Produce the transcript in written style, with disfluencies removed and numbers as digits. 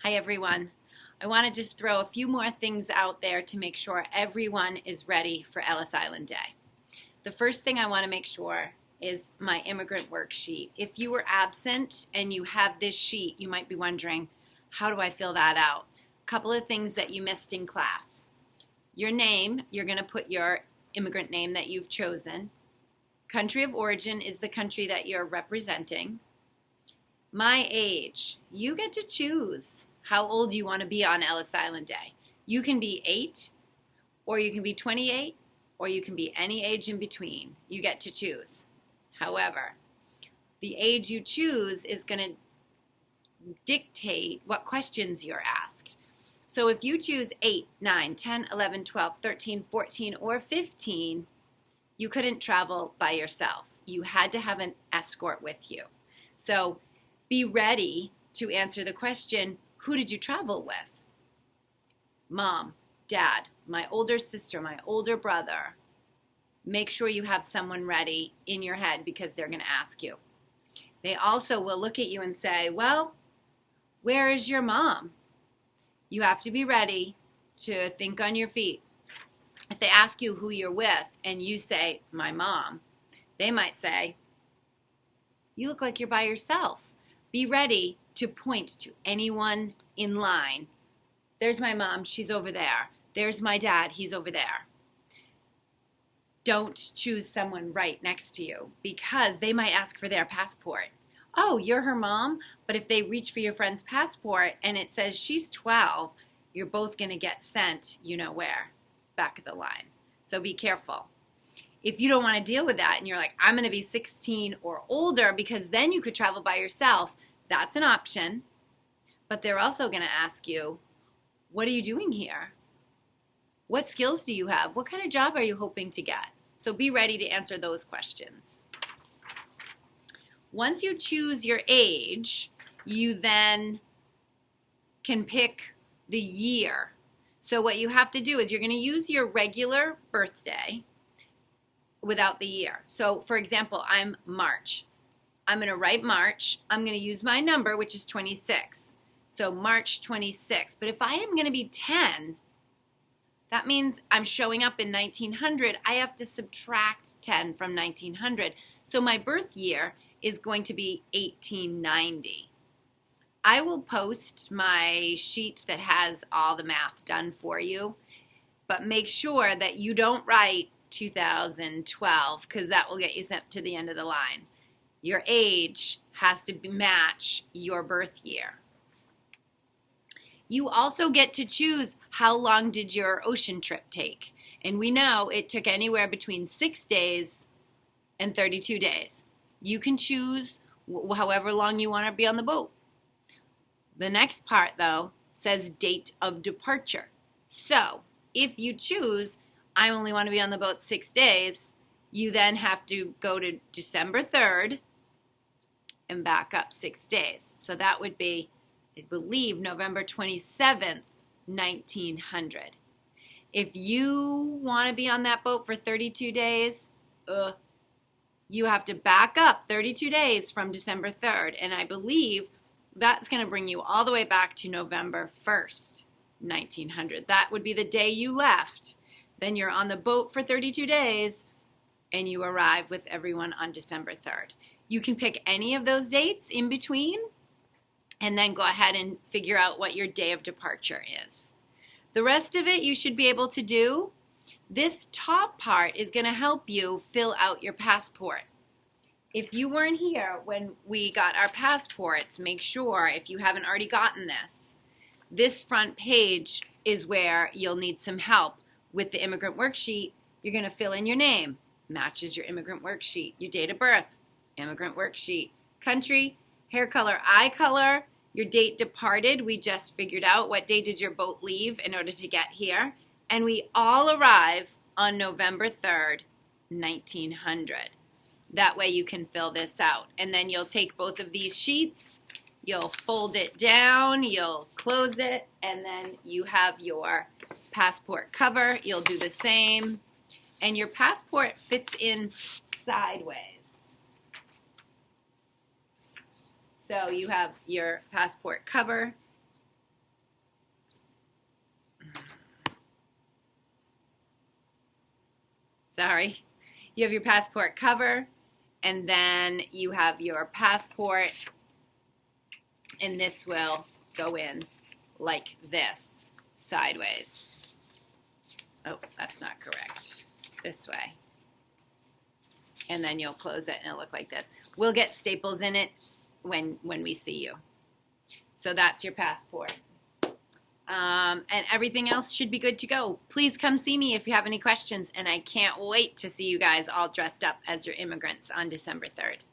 Hi everyone. I want to just throw a few more things out there to make sure everyone is ready for Ellis Island Day. The first thing I want to make sure is my immigrant worksheet. If you were absent and you have this sheet, you might be wondering, how do I fill that out? A couple of things that you missed in class. Your name, you're going to put your immigrant name that you've chosen. Country of origin is the country that you're representing. My age, you get to choose how old you want to be on Ellis Island Day. You can be 8, or you can be 28, or you can be any age in between. You get to choose. However, the age you choose is going to dictate what questions you're asked. So if you choose 8, 9, 10, 11, 12, 13, 14, or 15, you couldn't travel by yourself. You had to have an escort with you. So be ready to answer the question, who did you travel with? Mom, dad, my older sister, my older brother. Make sure you have someone ready in your head because they're going to ask you. They also will look at you and say, well, where is your mom? You have to be ready to think on your feet. If they ask you who you're with and you say, my mom, they might say, you look like you're by yourself. Be ready to point to anyone in line. There's my mom, she's over there. There's my dad, he's over there. Don't choose someone right next to you because they might ask for their passport. Oh, you're her mom? But if they reach for your friend's passport and it says she's 12, you're both going to get sent, you know where, back of the line. So be careful. If you don't want to deal with that and you're like, I'm going to be 16 or older because then you could travel by yourself, that's an option. But they're also going to ask you, what are you doing here? What skills do you have? What kind of job are you hoping to get? So be ready to answer those questions. Once you choose your age, you then can pick the year. So what you have to do is you're going to use your regular birthday without the year. So for example, I'm March. I'm going to write March. I'm going to use my number, which is 26. So March 26. But if I am going to be 10, that means I'm showing up in 1900. I have to subtract 10 from 1900. So my birth year is going to be 1890. I will post my sheet that has all the math done for you, but make sure that you don't write 2012 because that will get you sent to the end of the line. Your age has to match your birth year. You also get to choose how long did your ocean trip take. And we know it took anywhere between 6 days and 32 days. You can choose however long you want to be on the boat. The next part, though, says date of departure. So if you choose, I only want to be on the boat 6 days, you then have to go to December 3rd and back up 6 days. So that would be, I believe, November 27th, 1900. If you want to be on that boat for 32 days, you have to back up 32 days from December 3rd. And I believe that's going to bring you all the way back to November 1st, 1900. That would be the day you left. Then you're on the boat for 32 days and you arrive with everyone on December 3rd. You can pick any of those dates in between and then go ahead and figure out what your day of departure is. The rest of it you should be able to do. This top part is going to help you fill out your passport. If you weren't here when we got our passports, make sure, if you haven't already gotten this front page is where you'll need some help. With the immigrant worksheet, you're going to fill in your name, matches your immigrant worksheet, your date of birth, immigrant worksheet, country, hair color, eye color, your date departed. We just figured out what day did your boat leave in order to get here. And we all arrive on November 3rd, 1900. That way you can fill this out. And then you'll take both of these sheets, you'll fold it down, you'll close it, and then you have your passport cover. You'll do the same. And your passport fits in sideways. So you have your passport cover, Sorry. You have your passport cover, and then you have your passport, and this will go in like this, sideways. Oh, that's not correct. This way. And then you'll close it and it'll look like this. We'll get staples in it when we see you. So that's your passport. And everything else should be good to go. Please come see me if you have any questions, and I can't wait to see you guys all dressed up as your immigrants on December 3rd.